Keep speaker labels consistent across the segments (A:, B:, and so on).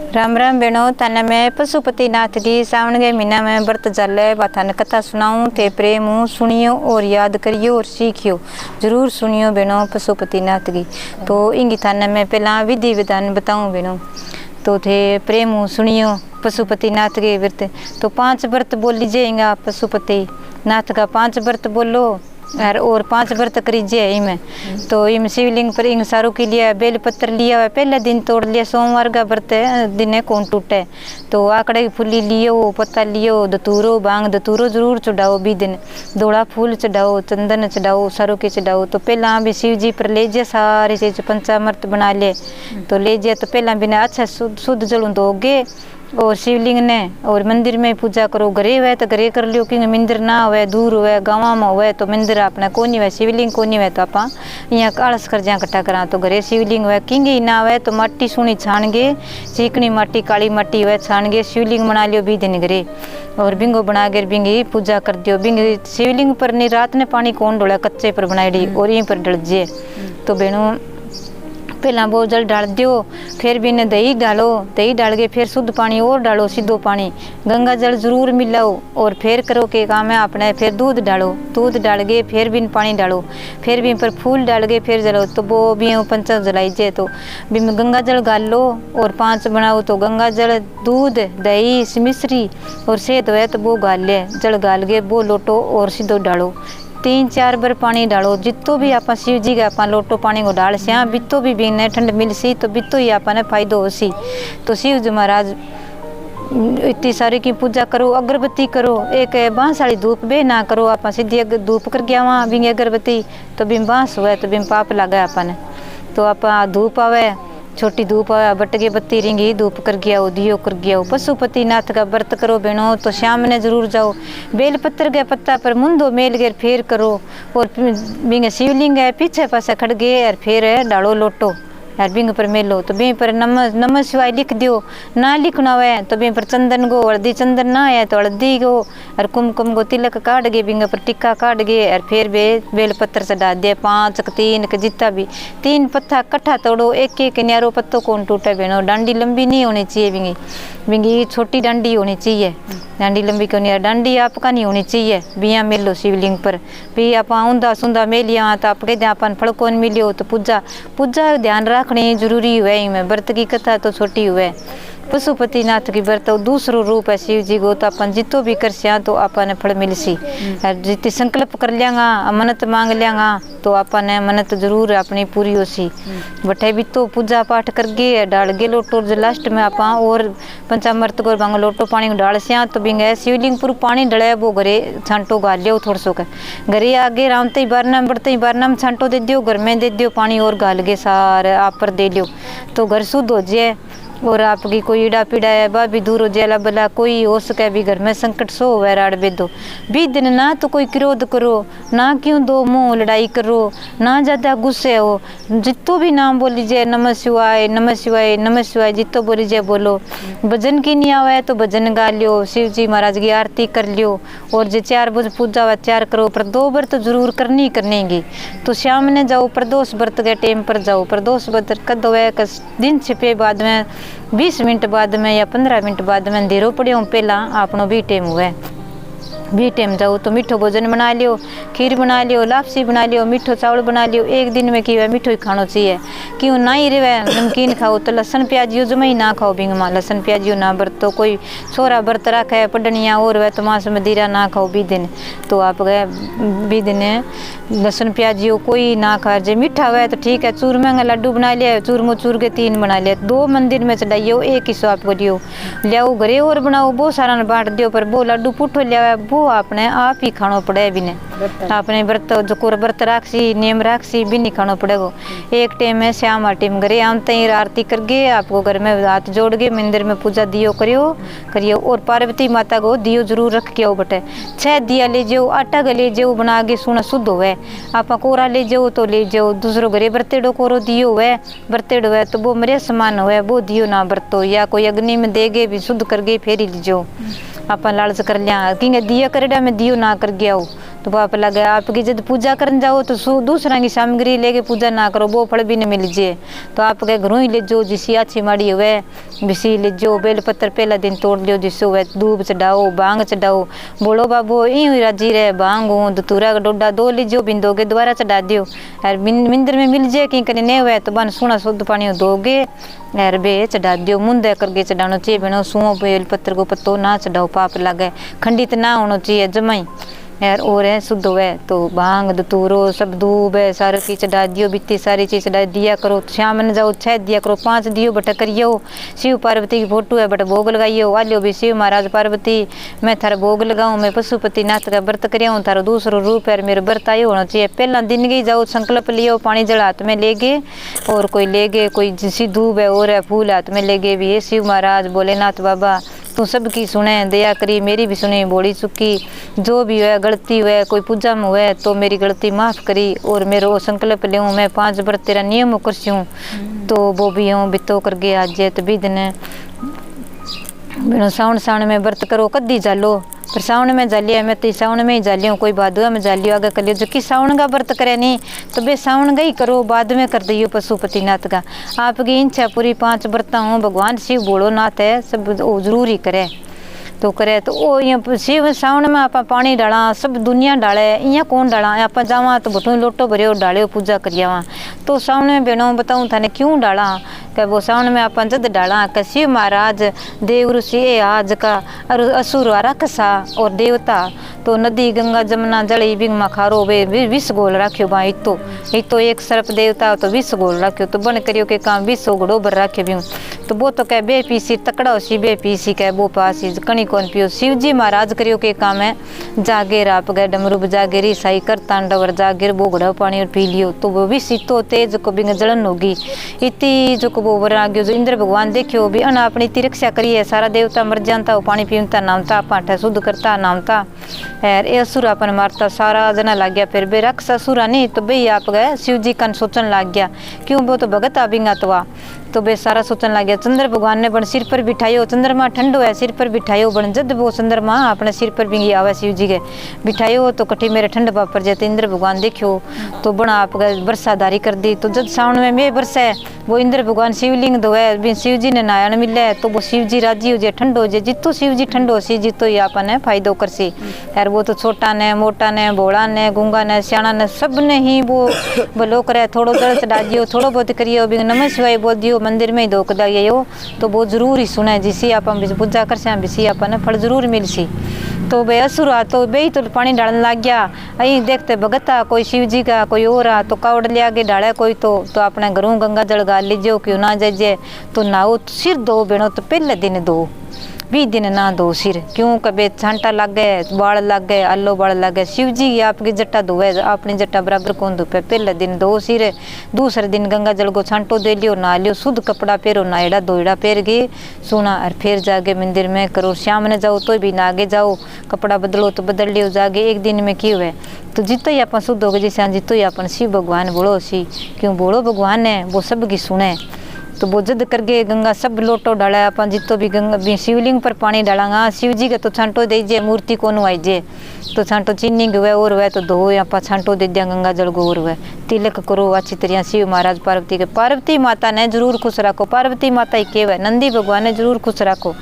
A: राम राम बेणो तने मैं पशुपति नाथ की सावन के महीना में व्रत जले बाथान कथा सुनाऊं ते प्रेम सुनियो और याद करियो और सीखियो जरूर सुनियो बेणो पशुपति नाथ की। तो इंगी थाने मैं पहला विधि विधान बताऊं बेणो तो थे प्रेम सुनियो पशुपति नाथ के व्रत। तो 5 व्रत बोल लीजिएगा पशुपति नाथ का 5 व्रत बोलो और 5 व्रत करीजिए इनमें। तो इम शिवलिंग पर इन सारों के लिए बेल पत्र लिया हुआ पहले दिन तोड़ लिया सोमवार का व्रत दिन कौन टूटे। तो आकड़े की फुली लियो पत्ता लियो दतूरो बांग दतूरो जरूर चढ़ाओ बी दिन दौड़ा फूल चढ़ाओ चंदन चढ़ाओ सारों के चढ़ाओ। तो पहला भी शिव जी पर ले जाए सारी चीज पंचामृत बना ले तो ले जाए। तो पहला भी अच्छा शुद्ध जल दोगे और शिवलिंग ने और मंदिर में पूजा करो। घरे हुए तो घरे कर लियो कि मंदिर ना हुए दूर हुए गाँव में हुए तो मंदिर अपना को नहीं हुए शिवलिंग को नहीं हुए तो आप यहाँ आलस कर जा कट्ठा करा। तो घरे शिवलिंग हुए किंग ना हुए तो माटी सुनी छान गे चिकनी माटी काली माटी हुए छान गे शिवलिंग बना लियो 20 दिन घरे और बिंगो बना के बिंगी पूजा कर दियो। बिंग शिवलिंग पर नहीं रात ने पानी कौन डोला कच्चे पर बनाई और यहीं पर डल जाए। तो बहनों पहला वो जल डाल दियो फिर भी ने दही डालो दही डाल के फिर शुद्ध पानी और डालो सीधो पानी गंगा जल जरूर मिलाओ और फिर करो के काम है अपने फिर दूध डालो दूध डाल के फिर भी पानी डालो फिर भी पर फूल डाल के फिर जलो। तो वो भी पंचा जलाई जाए तो भी में गंगा जल गाल लो और 5 बनाओ। तो गंगा जल दूध दही मिश्री और सेहत है तो वो गाल ले जल गाल के वो लोटो और सीधो डालो 3-4 बार पानी डालो जितो भी आप शिव जी का आप लोटो पानी को डाल से बितो भी बीने ठंड मिल सी तो बितो ही आपने फायदो हो सी। तो शिव जी महाराज इतनी सारी की पूजा करो अगरबत्ती करो एक बांस वाली धूप बे ना करो आप सीधी धूप कर गया वहाँ बिंग अगरबत्ती तो बिम बांस हुआ तो बिम पाप लगा आपने। तो आप धूप आवे छोटी धूप आया बटगे बत्ती रिंगी धूप कर गया हो दियो कर गया हो। पशुपति नाथ का व्रत करो बहनों तो शाम ने जरूर जाओ बेल पत्र के पत्ता पर मुंदो मेल गे फिर करो और बिंग शिवलिंग है पीछे पासे खड़ गए और फिर डालो लोटो यार बिंग पर मेलो। तो बिंग पर नमः शिवाय लिख दियो ना लिखना है तो बिंग पर चंदन गो हल्दी चंदन ना है तो हल्दी गो और कुमकुम गो तिलक काट गए बिंग पर टिक्का काट गए और फिर बेल पत्थर चढ़ा दे 5 3 जितना भी 3 पत्ता कट्ठा तोड़ो एक न्यारो पत्तो कौन टूटे बहनों। डांडी लंबी नहीं होनी चाहिए बिंगी बिंगी छोटी डांडी होनी चाहिए डांडी लंबी क्यों नहीं डांडी आपका नहीं होनी चाहिए बिया मेलो शिवलिंग पर भी आप ऊंधा सुंधा मेलिया तो आप कहते अपन फल कौन मिलियो। तो पूजा ध्यान रखनी जरूरी हुए में व्रत की कथा तो छोटी हुए पशुपति नाथ की व्रत दूसरो रूप है शिव जी को। तो अपन जितो भी कर सिया तो अपन फल मिल सी और जितनी संकल्प कर लियांगा मन्नत मांग लियांगा तो अपन मन्नत जरूर अपनी पूरी हो सी। बटे भी तो पूजा पाठ कर गए डाल गे लोटो लास्ट में आप और पंचामृत को बांग लोटो पानी डाल सिया तो बिंग शिवलिंग पूरा पानी डले वो घरे छांटो गाल लियो थोड़ा सो घरे आगे रामते ही बारनाम बढ़ते ही बारनाम छांटो दे दियो घर में दे दियो पानी और गाल गे सारे आप पर दे लियो तो घर शुद्ध हो जाए और आपकी कोई ईड़ा पीड़ा है बा भी दूर हो जाए भला कोई हो सके भी घर में संकट सो हुआ राड़ बेदो 20 दिन ना तो कोई क्रोध करो ना क्यों दो मुंह लड़ाई करो ना ज़्यादा गुस्से हो जितो भी नाम बोली जाए नमः शिवाय नमः शिवाय नमः शिवाय जितो बोली जाए बोलो। भजन की नहीं आवे तो भजन गा लियो शिव जी महाराज की आरती कर लियो और जो 4 बजे पूजा हुआ 4 करो पर 2 व्रत जरूर करनी की। तो शाम ने जाओ प्रदोष व्रत के टाइम पर जाओ प्रदोष व्रत कद हुए दिन छिपे बाद में 20 मिनट बाद में या 15 मिनट बाद में अंधेरो पड़े पहला आपनो भी टाइम हुआ भी टाइम जाओ तो मीठो भोजन बना लियो खीर बना लियो लापसी बना लियो मीठो चावल बना लियो। एक दिन में की मीठो ही खानो चाहिए क्यों ना ही रहे नमकीन खाओ तो लहसन प्याजियो जमा ही ना खाओ बिंग माँ लहसन प्याजियो ना व्रत तो कोई छोरा व्रत रखे पडनिया और वह तो मांस मदिरा ना खाओ 20 दिन। तो आप गए 20 दिन लहसन प्याजियो कोई ना खा जे मीठा हुआ तो ठीक है चूरमे का लड्डू बना लिया चूरमो चूर के 3 बना लिया 2 मंदिर में चढ़ाइयो 1 हिस्सो आप करियो लियाओ घरे और बनाओ वो सारा बांट दियो पर वो लड्डू पुठो लिया वो आपने आप ही खानो पड़े भी ने आपने व्रत जो कोर व्रत राखसी नियम राखसी भी नहीं खानो पड़ेगा। एक टाइम है श्याम आटिम घरे आमते ही आरती कर गए आपको घर में हाथ जोड़ के मंदिर में पूजा दियो करियो और पार्वती माता को दियो जरूर रख के आओ बटे 6 दिया ले जाओ आटा का ले जाओ बना के सुना शुद्ध हुए आप कोरा ले जाओ तो ले जाओ दूसरों घरे बरतेड़ो कोरो दियो हुए बरतेड़ो है तो वो मेरे समान हुए वो दियो ना बरतो या कोई अग्नि में देगे भी शुद्ध कर गए फिर ही लीजो आप लालच कर लिया कि दिया करेडा में दियो ना कर गया हो तो पाप लगे आपकी जब पूजा करने जाओ तो दूसरा की सामग्री लेके पूजा ना करो वो फल भी नहीं मिल जाए। तो आपके घरों ही ले जो जिसी अच्छी माड़ी हुए बिसी लीजो बेल पत्र पहला दिन तोड़ लियो जिसो वे दूब चढ़ाओ भांग चढ़ाओ बोलो बाबू यूं ही राजी रहे भांग हूँ धतूरा का डोडा दो लीजो बिंदोगे दोबारा चढ़ा दियो और मिंदर में मिल जाए कहीं कहीं नहीं हुआ तो बन सोना शुद्ध पानी दोगे यार बे चढ़ा दियो मुंदे करके चढ़ाना चाहिए बिना सुओ बेल पत्र को पत्तो ना चढ़ाओ पाप लगे खंडित ना होना चाहिए जमाई यार और है शुद्ध है तो भांग धतूरो सब दूब है सारी चीज चढ़ा दियो बित्ती सारी चीज चढ़ा दिया करो शाम में जाओ 6 दिया करो 5 दियो बट करियो शिव पार्वती की फोटो है बट भोग लगाइयो आलियो भी शिव महाराज पार्वती मैं थारा भोग लगाऊं मैं पशुपति नाथ का व्रत करियो थारा दूसरो रूप है मेरे व्रत आयो होना चाहिए पहला दिन गई जाओ संकल्प लियो पानी जल हाथ में ले गए और कोई ले गए कोई जिसी दूब है और है फूल हाथ में ले गए भी ये शिव महाराज भोलेनाथ बाबा तू सबकी सुने दया करी मेरी भी सुने बोली चुकी जो भी हुआ गलती हुआ कोई पूजा में हुआ तो मेरी गलती माफ़ करी और मेरे वो संकल्प ले मैं 5 व्रत तेरा नियम करसी हूँ तो वो भी हूँ बितो करके आज तो भी दिन बिनो सावन में व्रत करो कदी जालो पर सावन में जालिया मैं तो सावन में ही जालियो कोई भादुआ में जालियो आगे कर लियो जो कि सावन का व्रत करे नहीं तो बे सावन का ही करो बाद में कर दियो पशुपति नाथ का आपकी इच्छा पूरी 5 व्रता हूँ भगवान शिव भोलोनाथ है सब जरूर ही करे तो करे तो वो यहाँ शिव सावन में आप पानी डाला सब दुनिया डाले यहाँ कौन डाला आप जावा तो बटू लोटो भरियो डालियो पूजा करिया तो सावन में बहनों बताऊँ थाने क्यों डाला कि वो सावन में आप जद डाला कि शिव महाराज देव ऋषि आज का असुर राक्षसा और देवता तो नदी गंगा जमुना जड़ी बिंग मखारो वे विष गोल राख्यो बा इतो एक सर्प देवता तो विष गोल राख्यो तो बन करियो के काम विष ओगड़ो भर राख्यो भी तो वो तो कह बे पीसी तकड़ा हो सी बे पीसी कह वो पासी कणी कौन पियो शिव जी महाराज करियो के काम है जागेर आप गए डमरू जागेरी साई कर तांडवर जागेर बोगड़ा पानी और पी लियो तो वो भी सीतो तेज को बिंग जलन होगी इतनी जो को वो आगे जो इंद्र भगवान देखियो भी अन अपनी इतनी रक्षा करिए सारा देवता मर जानता वो पानी पीता नामता पाठा शुद्ध करता नामता यार ये असुर अपन मारता सारा जना लग गया फिर बे रक्ष असुरा नहीं तो बे आप गए शिव जी का सोचन लग गया क्यों वो तो भगत आबिंगा तो बे सारा सोचन लग गया चंद्र भगवान ने बन सिर पर बिठायो चंद्रमा ठंडो है सिर पर बिठायो बन जद वो चंद्रमा अपने सिर पर बिंगी आवा शिव जी के बिठायो तो कटी मेरे ठंड पर जाते इंद्र भगवान देखियो तो बना आप बरसादारी कर दी तो जब सावन में मैं बरसा है वो इंद्र भगवान शिवलिंग दो है शिव जी ने नारायण मिले तो वो शिव जी राजी हो जाए ठंड हो जाए जितो शिव जी ठंड हो सी जितो ही आपने फायदो कर सी यार वो तो छोटा ने मोटा ने भोला ने गूंगा ने सियाणा ने सब ने ही वो भलो करे थोड़ो जल चढ़ा दियो थोड़ो बहुत करियो भी नमः शिवाय बोल दियो मंदिर में ही धोक दियो तो वो जरूर ही सुने जिसी आप पूजा कर से बिसी आपने फल जरूर मिल सी तो बे असुर आ तो बे तो पानी डालने लग गया अं देखते भगता कोई शिव जी का कोई और आ तो कावड़ ले आगे डाले कोई तो अपने घरों गंगा जल गा लीजिए क्यों ना जाइए तो नाओ सिर दो बेणो तो पहले दिन दो 20 दिन ना दो सिर क्यों कभी छांटा लग गए बाल लग गए आलो बाल लग गए शिव जी की आपकी जट्टा धोए अपनी जट्टा बराबर कौन धोपे पहले दिन दो सिर दूसरे दिन गंगा जल को छांटो दे लियो ना लियो शुद्ध कपड़ा पहरो नायड़ा धोड़ा पहर गए सुना और फिर जाके मंदिर में करो शाम ने जाओ तो भी ना आगे जाओ कपड़ा बदलो तो बदल लियो जागे एक दिन में क्यों है तो जितो ही अपन शुद्ध हो जैसे जितो ही अपन शिव भगवान बोलो सी क्यों बोलो भगवान है वो सब की सुने तो वो जद करके गंगा सब लोटो डाला अपन जितो भी गंगा भी शिवलिंग पर पानी डालांगा शिव जी के तो छांटो दे जे मूर्ति को आईजे तो छांटो चीनी हुए और हुए तो धो या छांटो दे दिया गंगा जल को और हुए तिलक करो अच्छी तरह शिव महाराज पार्वती के पार्वती माता ने जरूर खुश रखो पार्वती माता ही केव नंदी भगवान ने जरूर खुश रखो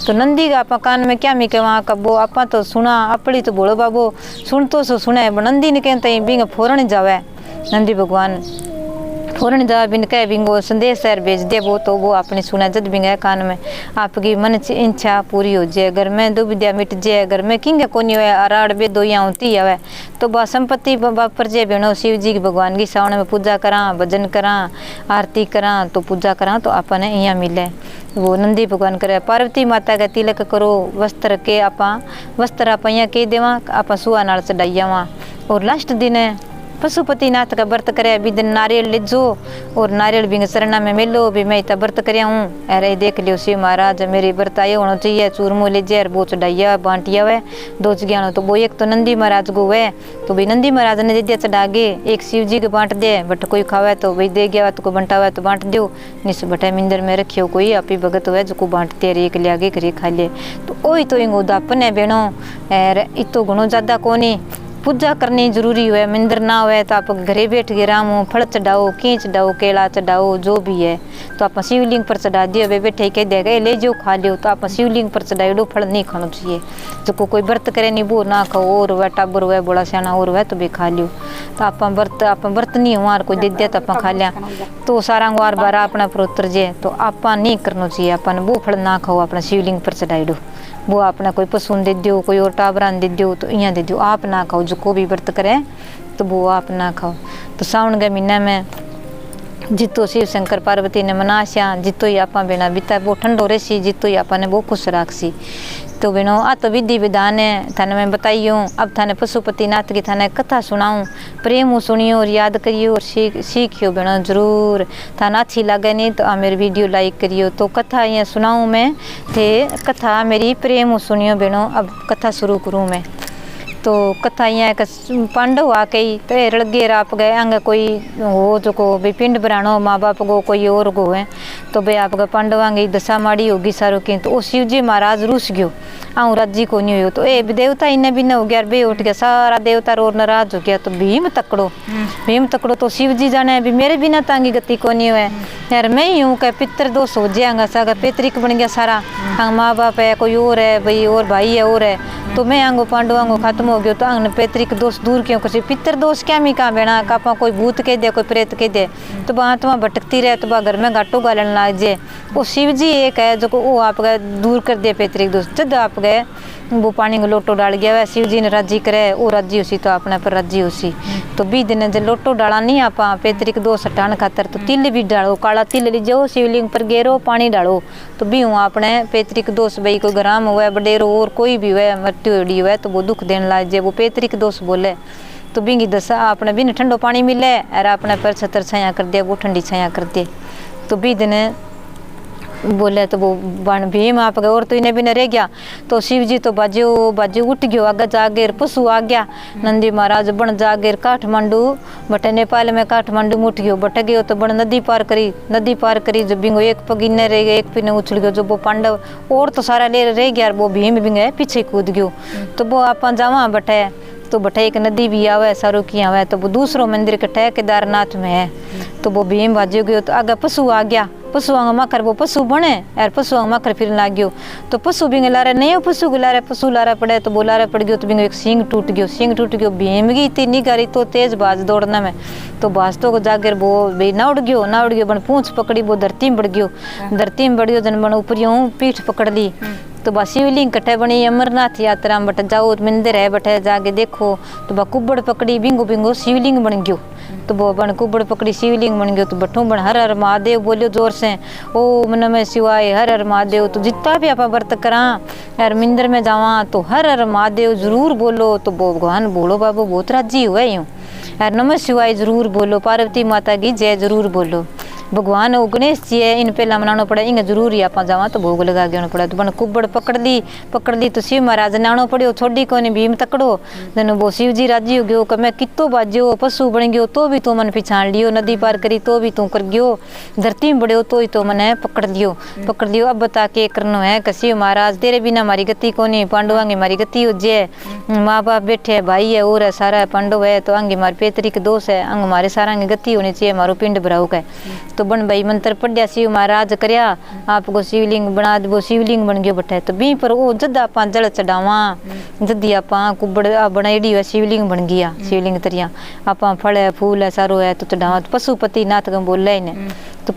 A: तो नंदी का आप कान में क्या मिके वहाँ का वो आप तो सुना अपड़ी तो बोलो बाबू सुन तो सो सुने नंदी ने कहते बिंग फोरन जावे नंदी भगवान फौरन जा बिन कह बिंगो संदेश सर भेज दे वो तो वो अपनी सुना जद बिंग कान में आपकी मन इच्छा पूरी हो जाए घर में दुविधा मिट जाए घर में किंग कोनी हुए अराड़ बे दो या होती है तो बा संपत्ति पर जे बेणो शिव जी की भगवान की सावन में पूजा करा भजन करा आरती करा तो पूजा करा तो अपने यहाँ मिले वो नंदी भगवान करे पार्वती माता का तिलक करो वस्त्र के आपा वस्त्र आप यहाँ कह देवा आप सुआ नाल चढ़ाइया वहाँ और लास्ट दिन पशुपति नाथ का व्रत करे भी दिन नारियल लीजो और नारियल भी शरणा में मिलो भी मैं इतना व्रत कर हूँ अरे देख लियो शिव महाराज मेरी व्रत आये होना चाहिए चूरमो लीजिए और वो चढ़ाइया बांटिया हुए 2 जगह तो वो एक तो नंदी महाराज को हुए तो भाई नंदी महाराज ने दे दिया चढ़ा गे एक शिव जी को बांट दे बट कोई खावे तो भाई दे गया तो कोई बंटा हुआ तो बांट दो निस बटा मिंदर में रखियो कोई आप ही भगत हुए जो को बांटते एक ले आगे घरे खा लिए तो वही तो इंगो दापन है बेणो और इतो घणो ज़्यादा कोनी पूजा करनी जरूरी है। मंदिर ना हुए तो आप घरे बैठ के रामो फल चढ़ाओ, की चढ़ाओ, केला चढ़ाओ, जो भी है तो आप शिवलिंग पर चढ़ा दियो। वे बैठे कह देगा ले जो खा लियो, तो आप शिवलिंग पर चढ़ाओ। फल नहीं खाना चाहिए। जो कोई व्रत करे नहीं वो ना खाओ, और वह टाबर हुआ बड़ा सियाना और वह तो भी खा लियो। तो आप व्रत नहीं हुआ कोई दे दिया तो आप खा लिया तो सारा वार बार अपना पर उतर जाए। तो आप नहीं करना चाहिए। अपन वो फल ना खाओ, अपना शिवलिंग पर चढ़ाई दो। वो अपना कोई पशु दे दो, कोई और टाबरान दे दो, तो यहाँ दे दो। आप ना खाओ। जो को भी व्रत करे तो वो आप ना खाओ। तो सावन के महीने में जितो शिव शंकर पार्वती ने मनास्या, जितो ही आपा बिना बीता वो ठंडो रसी, जितो ही आपा ने वो खुश राखसी। तो बिनो आ तो विधि विधान है थाने मैं बताइयो। अब थाने पशुपतिनाथ की थाने कथा सुनाऊं, प्रेम सुनियो और याद करियो और सीखियो बिनो जरूर। थाना अच्छी लगे नहीं तो मेरी वीडियो लाइक करियो। तो कथा ये सुनाऊं मैं, थे कथा मेरी प्रेम सुनियो बिनो। अब कथा शुरू करूँ मैं। तो कथा यहाँ पांडव आ गई तो रड़गे आप गए अंग कोई हो जो को भाई पिंड बनानो माँ बाप को कोई और को है। तो भाई आप पांडवा की दशा माड़ी होगी सारों की। तो वो शिव जी महाराज रूस गयो, आऊँ राजी को नहीं हो। तो ए देवता इन्हें भी न हो गया, बे उठ गया सारा देवता और नाराज हो गया। तो भीम तकड़ो तो शिव जी जाने भी मेरे बिना तांगी गति को नहीं हुए यार। मैं ही हूँ कह पितर दोष हो जाएगा सागा, पैतृक बन गया सारा। हाँ माँ बाप है कोई और है भाई, और भाई है और है। तो मैं आंगो पांडवा को खत्म हो गयो। तो अंग पैतृक दोष दूर क्यों कर, पितर दोष क्या मी कहा बेना कापा कोई भूत कह दे कोई प्रेत कह दे तो वहाँ आत्मा भटकती रहे, तो वह घर में घाटो गालन लाग जाए। वो शिव जी एक है जो वो आप गए दूर कर दे पैतृक दोष। जब आप गए वो पानी को लोटो डाल गया वह शिव जी ने राजी करे, वो राजी उसी तो अपने पर राजी उसी। तो 20 दिन जब लोटो डाला नहीं आप पैतृक दोष हटाने खातर, तो तिल भी डालो, काला तिल ली जाओ शिवलिंग पर गेरो पानी डालो। तो भी हूँ अपने पैतृक दोष भाई कोई ग्राम हुआ बडेरो और कोई भी हुआ मृत्यु होड़ी हुआ तो वो दुख देने लाग जाए, वो पैतृक दोष बोले। तो बिंगी दशा अपने बिन ठंडो पानी मिले और अपने पर छतर छाया कर दिया, वो ठंडी छाया कर दिए। तो 20 दिन बोले तो वो बन भीम आप गए और तो इन्हें भी न रह गया। तो शिव जी तो बाजू उठ गयो, आगे जागेर पशु आ गया। नंदी महाराज बन जागेर काठमांडू बटे नेपाल में काठमांडू में उठ गयो, बट गयो तो बन नदी पार करी जब बिंगो एक पग इन्हें रह गया एक पिने उछल गयो। जो वो पांडव और तो सारा ले रह गया, वो भीम बिंगे पीछे कूद गयो। तो वो आप जावा बटे तो बटे एक नदी भी आवे सारू की आवे। तो वो दूसरो मंदिर कटे केदारनाथ में है। तो वो भीम बाजू गयो तो आगे पशु आ गया, पशु माकर वो पशु बने यार पशु माकर फिर लाग गयो। तो पशु बिंगे लारे नहीं हो पशु लारे पशु लारा पड़े तो वो लारे पड़ गयो। तो बिंगे एक सींग टूट गयो भीम की इतनी निगारी तो तेज बाज दौड़ने में। तो बाजतो को जाकर वो भाई ना उड़ गयो बन पूंछ पकड़ी वो धरती में बढ़ गयो जन बन ऊपर पीठ पकड़ ली। तो बस शिवलिंग कटे बनी अमरनाथ यात्रा में बटे जाओ मंदिर है बटे जाके देखो। तो बा कुब्बड़ पकड़ी बिंगो शिवलिंग बन गयो। तो वो बन कुब्बड़ पकड़ी शिवलिंग बन गयो। तो बठू बन हर हर महादेव बोलियो जोर से, ओ मन में शिवाय हर हर महादेव। तो जितना भी आप व्रत करा यार मंदिर में जावा तो हर हर महादेव जरूर बोलो। तो वो भगवान बोलो बाबू बहुत राजी हुए यूँ यार नमः शिवाय जरूर बोलो, पार्वती माता की जय जरूर बोलो। भगवान गणेश जी है इन पहला मनाना पड़ा, इंगे जरूर ही आप जावा तो भोग लगा के पड़ा। तो बन कुब्बड़ पकड़ ली तो शिव महाराज ने आनो पड़ो छोड़ी को नहीं भीम तकड़ो। जन वो शिव जी राजी हो गयो कि मैं कितो बाजो पशु बन गयो तो भी तू मन पिछाड़ लियो, नदी पार करी तो भी तू कर गयो, धरती में बढ़ियो तो ही तो मैंने पकड़ लियो। अब बता के करना है कि शिव महाराज तेरे बिना हमारी गति को नहीं, पांडवा की हमारी गति हो जाए। माँ बाप बैठे है भाई है और है सारा पांडव है तो अंग हमारे पैतृक दोष है, अंग हमारे सारा की गति होनी चाहिए, हमारो पिंड भराऊ का। तो बन भाई मंत्र पढ़िया शिव महाराज करया आपको शिवलिंग बना वो शिवलिंग बन गयो बटे। तो बी पर वो जद आप जल चढ़ावा जदी आप कुब्बड़ बनाईडी है शिवलिंग बन गया। शिवलिंग तरिया आप फल है फूल है सारो है तो चढ़ावा। तो पशुपति नाथ का बोल इन्हें तो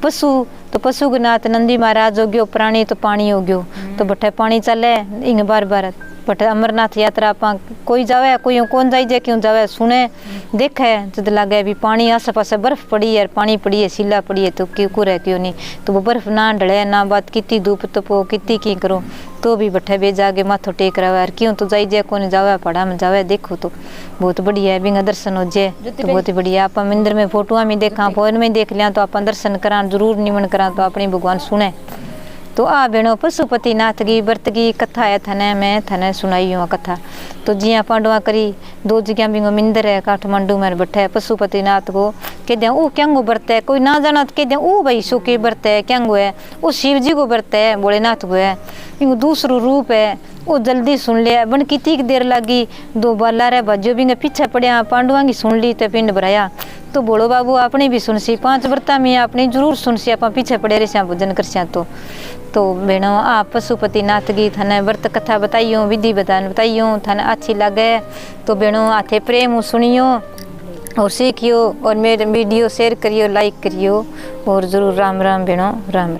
A: पशु के नाथ नंदी महाराज हो गयो, प्राणी तो पानी हो गयो। तो बटे पानी चले इंग बार बट अमरनाथ यात्रा आप कोई जावे कोई कौन जाए क्यों जावे सुने देखे जद लागे भी पानी आस पास बर्फ पड़ी है, पानी पड़ी है शिला पड़ी है तो क्यों रहे क्यों नहीं। तो वो बर्फ ना ढले ना बात कितनी धूप तपो कितनी की करो तो भी बठे बे जाके माथो टेक रहा है क्यों तो जाए कौन जावे पहाड़ा में जावे देखो तो बहुत बढ़िया है बिंगा दर्शन हो जाए तो बहुत ही बढ़िया। आप मंदिर में फोटोआ में देखा फोन में देख लिया तो आप दर्शन करा जरूर निमन करा तो अपनी भगवान सुने। तो आ बेणो पशुपतिनाथ की व्रत की कथा है थने मैं थने सुनाई हूँ कथा। तो जिया पांडवा करी 2 जगह बिंगो मंदिर है काठमांडू में बैठे पशुपतिनाथ को कह दिया वो क्यांगो व्रत है कोई ना जाना तो कह दिया वो भाई सो के व्रत है क्यांगो है वो शिव जी को व्रत है भोलेनाथ को है इनको दूसरो रूप है वो जल्दी सुन लिया। बन कितनी देर लगी, 2 बाला रे बजो भी पीछे पड़िया, पांडुआ की सुन ली तो पिंड भराया। तो बोलो बाबू आपने भी सुनसी, 5 व्रता में आपने जरूर सुनसी, आप पीछे पड़े रहे भोजन कर। तो बहनों आप पशुपति नाथ की थाने व्रत कथा बताइयो, विधि विधान बताइयो, थाने अच्छी लगे तो बहनों आथे प्रेम सुनियो और सीखियो, और मेरे वीडियो शेयर करियो, लाइक करियो, और जरूर राम राम बहनों, राम राम।